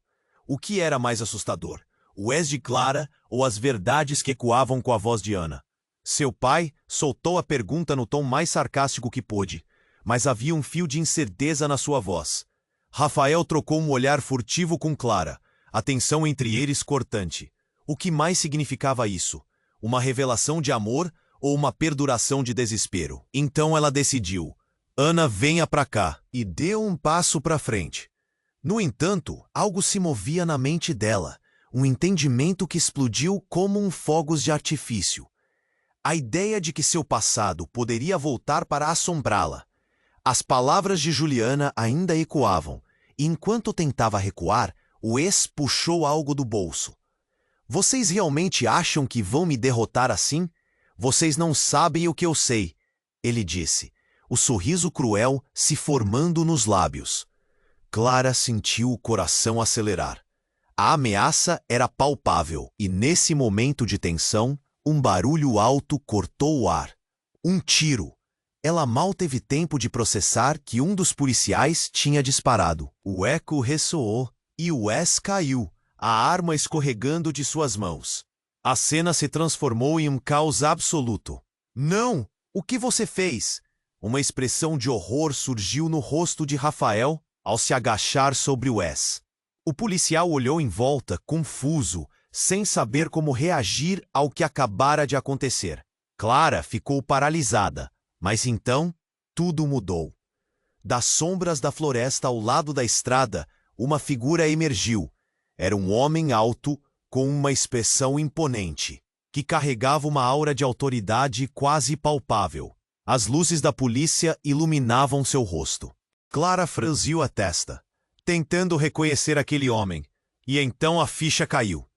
O que era mais assustador? O ex de Clara ou as verdades que ecoavam com a voz de Ana? Seu pai soltou a pergunta no tom mais sarcástico que pôde, mas havia um fio de incerteza na sua voz. Rafael trocou um olhar furtivo com Clara, a tensão entre eles cortante. O que mais significava isso? Uma revelação de amor ou uma perduração de desespero? Então ela decidiu. Ana, venha pra cá, e deu um passo pra frente. No entanto, algo se movia na mente dela, um entendimento que explodiu como um fogos de artifício. A ideia de que seu passado poderia voltar para assombrá-la. As palavras de Juliana ainda ecoavam, e enquanto tentava recuar, o ex puxou algo do bolso. Vocês realmente acham que vão me derrotar assim? Vocês não sabem o que eu sei, ele disse, o sorriso cruel se formando nos lábios. Clara sentiu o coração acelerar. A ameaça era palpável, e nesse momento de tensão, um barulho alto cortou o ar. Um tiro. Ela mal teve tempo de processar que um dos policiais tinha disparado. O eco ressoou, e o ex caiu, a arma escorregando de suas mãos. A cena se transformou em um caos absoluto. Não! O que você fez? Uma expressão de horror surgiu no rosto de Rafael ao se agachar sobre o ex. O policial olhou em volta, confuso, sem saber como reagir ao que acabara de acontecer. Clara ficou paralisada, mas então tudo mudou. Das sombras da floresta ao lado da estrada, uma figura emergiu. Era um homem alto, com uma expressão imponente, que carregava uma aura de autoridade quase palpável. As luzes da polícia iluminavam seu rosto. Clara franziu a testa, tentando reconhecer aquele homem, e então a ficha caiu.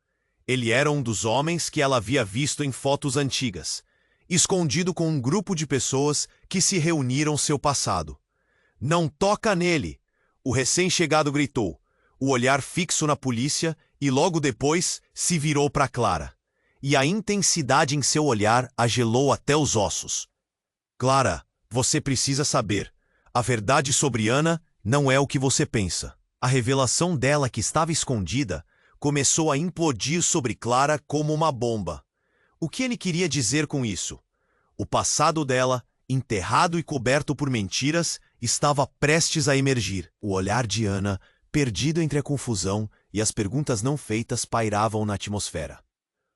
Ele era um dos homens que ela havia visto em fotos antigas, escondido com um grupo de pessoas que se reuniram seu passado. Não toca nele! O recém-chegado gritou, o olhar fixo na polícia, e logo depois se virou para Clara. E a intensidade em seu olhar a gelou até os ossos. Clara, você precisa saber. A verdade sobre Ana não é o que você pensa. A revelação dela que estava escondida começou a implodir sobre Clara como uma bomba. O que ele queria dizer com isso? O passado dela, enterrado e coberto por mentiras, estava prestes a emergir. O olhar de Ana, perdido entre a confusão e as perguntas não feitas, pairavam na atmosfera.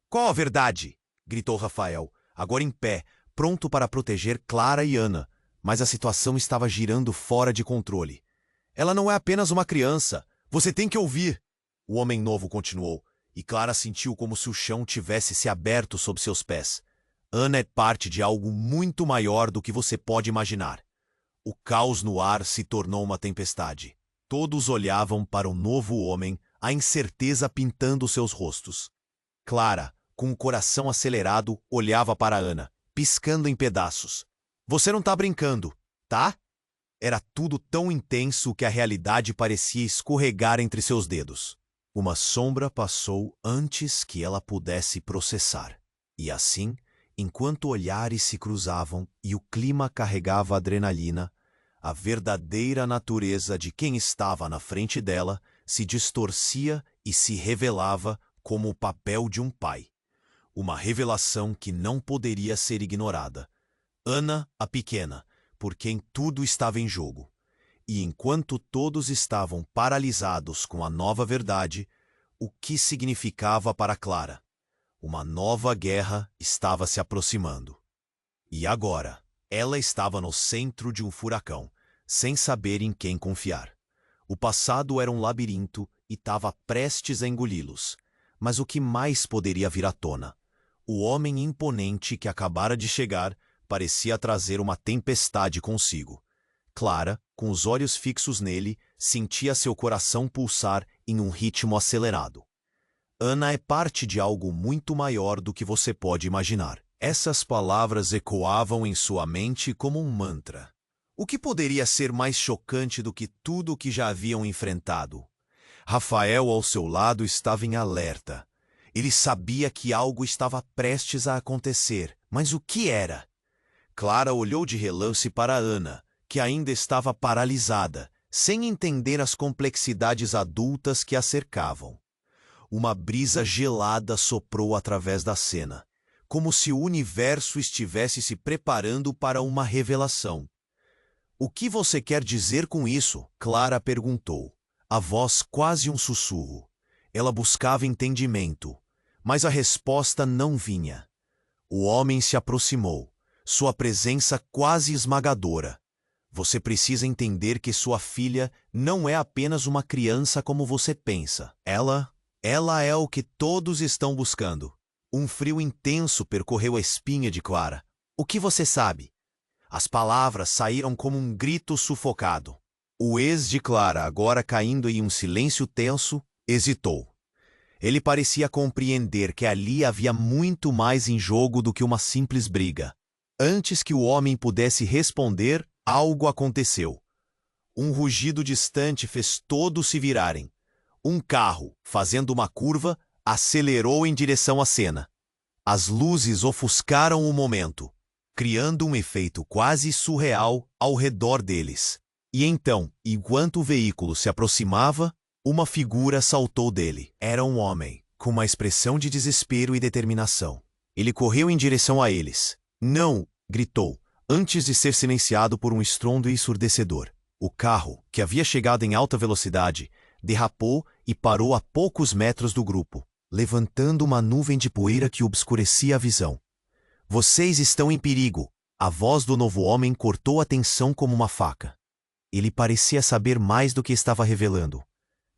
Qual a verdade? Gritou Rafael, agora em pé, pronto para proteger Clara e Ana, mas a situação estava girando fora de controle. Ela não é apenas uma criança. Você tem que ouvir. O homem novo continuou, e Clara sentiu como se o chão tivesse se aberto sob seus pés. Ana é parte de algo muito maior do que você pode imaginar. O caos no ar se tornou uma tempestade. Todos olhavam para o novo homem, a incerteza pintando seus rostos. Clara, com o coração acelerado, olhava para Ana, piscando em pedaços. Você não tá brincando, tá? Era tudo tão intenso que a realidade parecia escorregar entre seus dedos. Uma sombra passou antes que ela pudesse processar. E assim, enquanto olhares se cruzavam e o clima carregava adrenalina, a verdadeira natureza de quem estava na frente dela se distorcia e se revelava como o papel de um pai. Uma revelação que não poderia ser ignorada. Ana, a pequena, por quem tudo estava em jogo. E enquanto todos estavam paralisados com a nova verdade, o que significava para Clara? Uma nova guerra estava se aproximando. E agora, ela estava no centro de um furacão, sem saber em quem confiar. O passado era um labirinto e estava prestes a engoli-los. Mas o que mais poderia vir à tona? O homem imponente que acabara de chegar parecia trazer uma tempestade consigo. Clara, com os olhos fixos nele, sentia seu coração pulsar em um ritmo acelerado. Ana é parte de algo muito maior do que você pode imaginar. Essas palavras ecoavam em sua mente como um mantra. O que poderia ser mais chocante do que tudo o que já haviam enfrentado? Rafael, ao seu lado, estava em alerta. Ele sabia que algo estava prestes a acontecer, mas o que era? Clara olhou de relance para Ana, que ainda estava paralisada, sem entender as complexidades adultas que a cercavam. Uma brisa gelada soprou através da cena, como se o universo estivesse se preparando para uma revelação. "O que você quer dizer com isso?" Clara perguntou, a voz quase um sussurro. Ela buscava entendimento, mas a resposta não vinha. O homem se aproximou, sua presença quase esmagadora. "Você precisa entender que sua filha não é apenas uma criança como você pensa. Ela é o que todos estão buscando." Um frio intenso percorreu a espinha de Clara. "O que você sabe?" As palavras saíram como um grito sufocado. O ex de Clara, agora caindo em um silêncio tenso, hesitou. Ele parecia compreender que ali havia muito mais em jogo do que uma simples briga. Antes que o homem pudesse responder, algo aconteceu. Um rugido distante fez todos se virarem. Um carro, fazendo uma curva, acelerou em direção à cena. As luzes ofuscaram o momento, criando um efeito quase surreal ao redor deles. E então, enquanto o veículo se aproximava, uma figura saltou dele. Era um homem, com uma expressão de desespero e determinação. Ele correu em direção a eles. "Não!" gritou, antes de ser silenciado por um estrondo ensurdecedor. O carro, que havia chegado em alta velocidade, derrapou e parou a poucos metros do grupo, levantando uma nuvem de poeira que obscurecia a visão. "Vocês estão em perigo!" A voz do novo homem cortou a tensão como uma faca. Ele parecia saber mais do que estava revelando.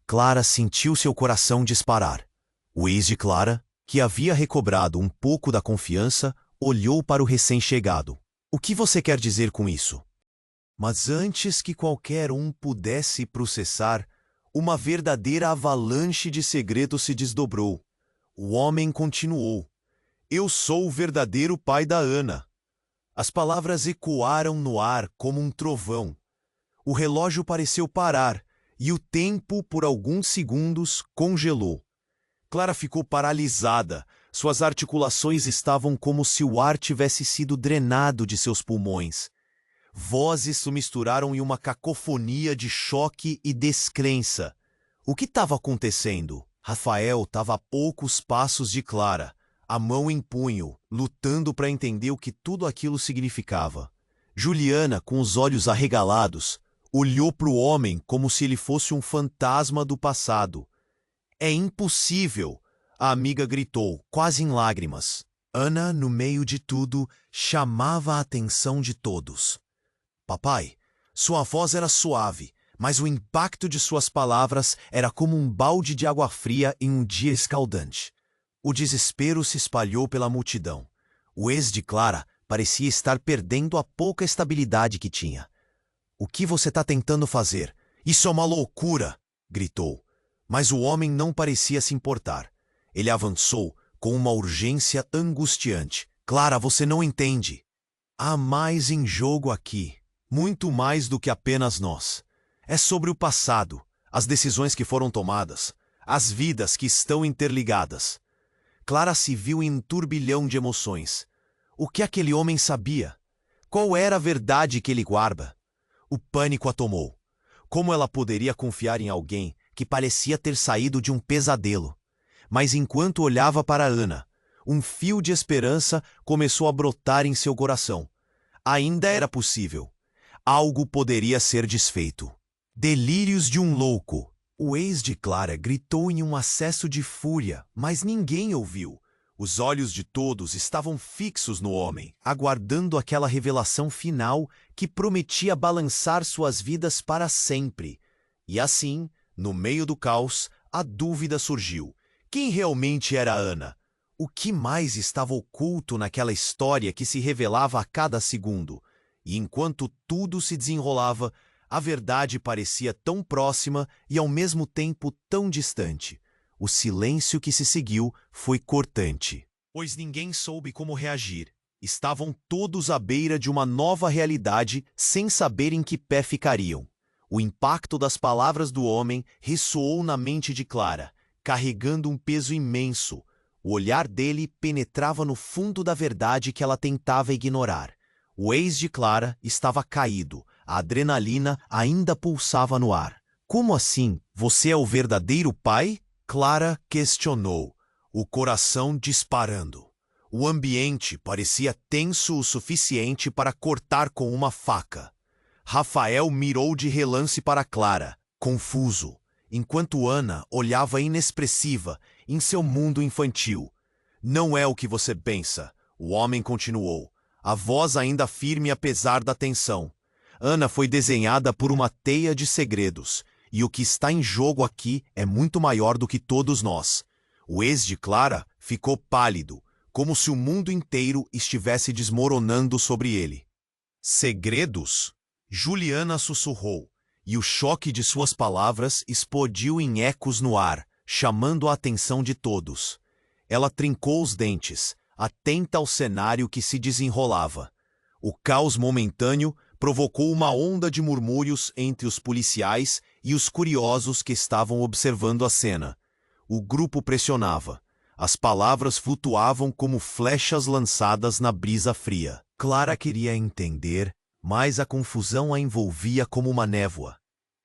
Clara sentiu seu coração disparar. O ex de Clara, que havia recobrado um pouco da confiança, olhou para o recém-chegado. "O que você quer dizer com isso?" Mas antes que qualquer um pudesse processar, uma verdadeira avalanche de segredos se desdobrou. O homem continuou. "Eu sou o verdadeiro pai da Ana." As palavras ecoaram no ar como um trovão. O relógio pareceu parar, e o tempo, por alguns segundos, congelou. Clara ficou paralisada. Suas articulações estavam como se o ar tivesse sido drenado de seus pulmões. Vozes se misturaram em uma cacofonia de choque e descrença. O que estava acontecendo? Rafael estava a poucos passos de Clara, a mão em punho, lutando para entender o que tudo aquilo significava. Juliana, com os olhos arregalados, olhou para o homem como se ele fosse um fantasma do passado. "É impossível!" a amiga gritou, quase em lágrimas. Ana, no meio de tudo, chamava a atenção de todos. "Papai." Sua voz era suave, mas o impacto de suas palavras era como um balde de água fria em um dia escaldante. O desespero se espalhou pela multidão. O ex de Clara parecia estar perdendo a pouca estabilidade que tinha. "O que você está tentando fazer? Isso é uma loucura!" gritou. Mas o homem não parecia se importar. Ele avançou com uma urgência angustiante. "Clara, você não entende. Há mais em jogo aqui. Muito mais do que apenas nós. É sobre o passado, as decisões que foram tomadas, as vidas que estão interligadas." Clara se viu em um turbilhão de emoções. O que aquele homem sabia? Qual era a verdade que ele guarda? O pânico a tomou. Como ela poderia confiar em alguém que parecia ter saído de um pesadelo? Mas enquanto olhava para Ana, um fio de esperança começou a brotar em seu coração. Ainda era possível. Algo poderia ser desfeito. Delírios de um louco. O ex de Clara gritou em um acesso de fúria, mas ninguém ouviu. Os olhos de todos estavam fixos no homem, aguardando aquela revelação final que prometia balançar suas vidas para sempre. E assim, no meio do caos, a dúvida surgiu. Quem realmente era Ana? O que mais estava oculto naquela história que se revelava a cada segundo? E enquanto tudo se desenrolava, a verdade parecia tão próxima e ao mesmo tempo tão distante. O silêncio que se seguiu foi cortante, pois ninguém soube como reagir. Estavam todos à beira de uma nova realidade, sem saber em que pé ficariam. O impacto das palavras do homem ressoou na mente de Clara, carregando um peso imenso. O olhar dele penetrava no fundo da verdade que ela tentava ignorar. O ex de Clara estava caído, a adrenalina ainda pulsava no ar. Como assim? Você é o verdadeiro pai? Clara questionou, o coração disparando. O ambiente parecia tenso o suficiente para cortar com uma faca. Rafael mirou de relance para Clara, confuso, enquanto Ana olhava inexpressiva em seu mundo infantil. Não é o que você pensa, o homem continuou, a voz ainda firme apesar da tensão. Ana foi desenhada por uma teia de segredos, e o que está em jogo aqui é muito maior do que todos nós. O ex de Clara ficou pálido, como se o mundo inteiro estivesse desmoronando sobre ele. Segredos? Juliana sussurrou, e o choque de suas palavras explodiu em ecos no ar, chamando a atenção de todos. Ela trincou os dentes, atenta ao cenário que se desenrolava. O caos momentâneo provocou uma onda de murmúrios entre os policiais e os curiosos que estavam observando a cena. O grupo pressionava. As palavras flutuavam como flechas lançadas na brisa fria. Clara queria entender, mas a confusão a envolvia como uma névoa.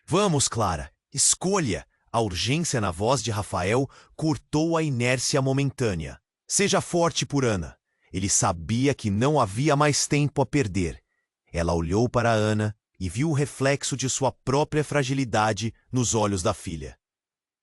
Vamos, Clara, escolha! A urgência na voz de Rafael cortou a inércia momentânea. Seja forte por Ana. Ele sabia que não havia mais tempo a perder. Ela olhou para Ana e viu o reflexo de sua própria fragilidade nos olhos da filha.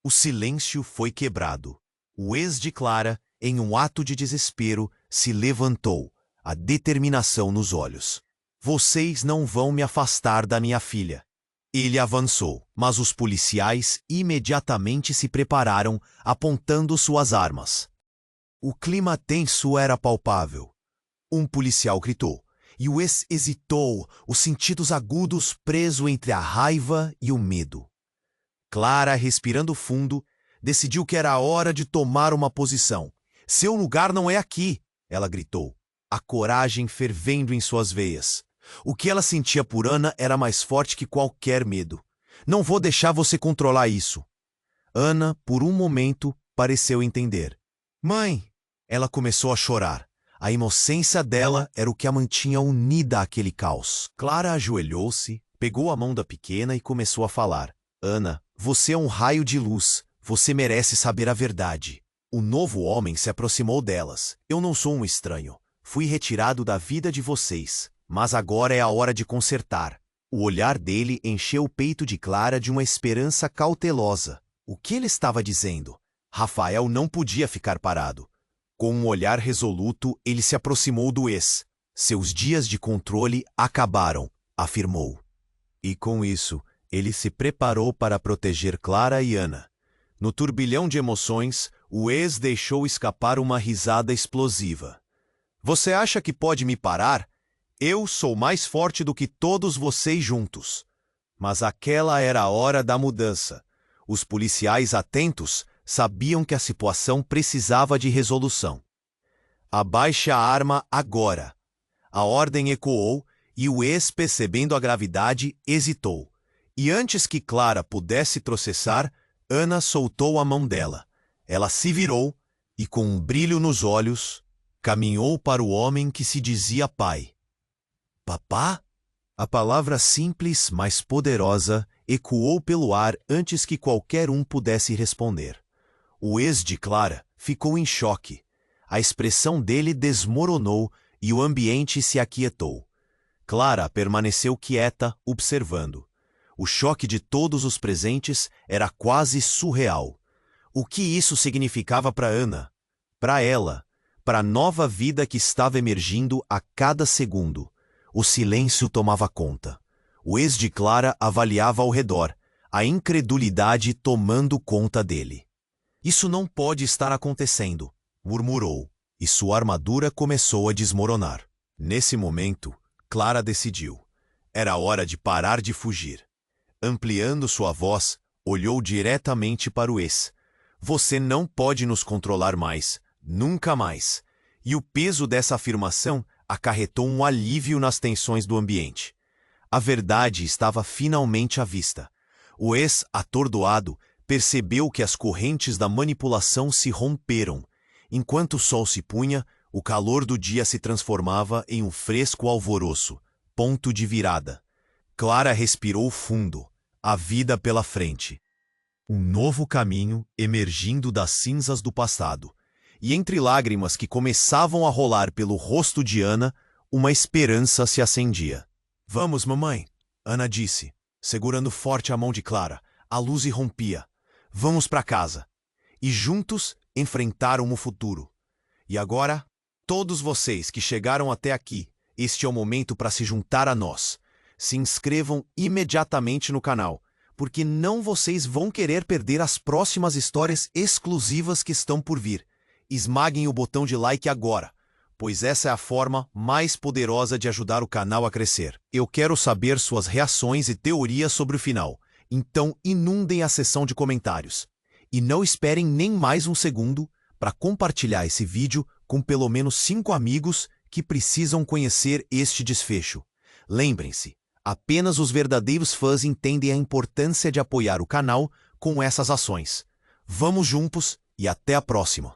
O silêncio foi quebrado. O ex de Clara, em um ato de desespero, se levantou, a determinação nos olhos. Vocês não vão me afastar da minha filha. Ele avançou, mas os policiais imediatamente se prepararam, apontando suas armas. O clima tenso era palpável. Um policial gritou, e o ex hesitou, os sentidos agudos presos entre a raiva e o medo. Clara, respirando fundo, decidiu que era a hora de tomar uma posição. Seu lugar não é aqui, ela gritou, a coragem fervendo em suas veias. O que ela sentia por Ana era mais forte que qualquer medo. Não vou deixar você controlar isso. Ana, por um momento, pareceu entender. Mãe! Ela começou a chorar. A inocência dela era o que a mantinha unida àquele caos. Clara ajoelhou-se, pegou a mão da pequena e começou a falar. Ana, você é um raio de luz. Você merece saber a verdade. O novo homem se aproximou delas. Eu não sou um estranho. Fui retirado da vida de vocês. Mas agora é a hora de consertar. O olhar dele encheu o peito de Clara de uma esperança cautelosa. O que ele estava dizendo? Rafael não podia ficar parado. Com um olhar resoluto, ele se aproximou do ex. Seus dias de controle acabaram, afirmou. E com isso, ele se preparou para proteger Clara e Ana. No turbilhão de emoções, o ex deixou escapar uma risada explosiva. Você acha que pode me parar? Eu sou mais forte do que todos vocês juntos. Mas aquela era a hora da mudança. Os policiais atentos sabiam que a situação precisava de resolução. Abaixe a arma agora. A ordem ecoou e o ex, percebendo a gravidade, hesitou. E antes que Clara pudesse processar, Ana soltou a mão dela. Ela se virou e, com um brilho nos olhos, caminhou para o homem que se dizia pai. Papá? A palavra simples, mas poderosa, ecoou pelo ar antes que qualquer um pudesse responder. O ex de Clara ficou em choque. A expressão dele desmoronou e o ambiente se aquietou. Clara permaneceu quieta, observando. O choque de todos os presentes era quase surreal. O que isso significava para Ana? Para ela? Para a nova vida que estava emergindo a cada segundo? O silêncio tomava conta. O ex de Clara avaliava ao redor, a incredulidade tomando conta dele. Isso não pode estar acontecendo, murmurou, e sua armadura começou a desmoronar. Nesse momento, Clara decidiu. Era hora de parar de fugir. Ampliando sua voz, olhou diretamente para o ex. Você não pode nos controlar mais, nunca mais. E o peso dessa afirmação acarretou um alívio nas tensões do ambiente. A verdade estava finalmente à vista. O ex, atordoado, percebeu que as correntes da manipulação se romperam. Enquanto o sol se punha, o calor do dia se transformava em um fresco alvoroço, ponto de virada. Clara respirou fundo, a vida pela frente. Um novo caminho emergindo das cinzas do passado. E entre lágrimas que começavam a rolar pelo rosto de Ana, uma esperança se acendia. Vamos, mamãe, Ana disse, segurando forte a mão de Clara. A luz irrompia. Vamos para casa. E juntos enfrentaram o futuro. E agora, todos vocês que chegaram até aqui, este é o momento para se juntar a nós. Se inscrevam imediatamente no canal, porque não vocês vão querer perder as próximas histórias exclusivas que estão por vir. Esmaguem o botão de like agora, pois essa é a forma mais poderosa de ajudar o canal a crescer. Eu quero saber suas reações e teorias sobre o final, então inundem a seção de comentários. E não esperem nem mais um segundo para compartilhar esse vídeo com pelo menos 5 amigos que precisam conhecer este desfecho. Lembrem-se, apenas os verdadeiros fãs entendem a importância de apoiar o canal com essas ações. Vamos juntos e até a próxima!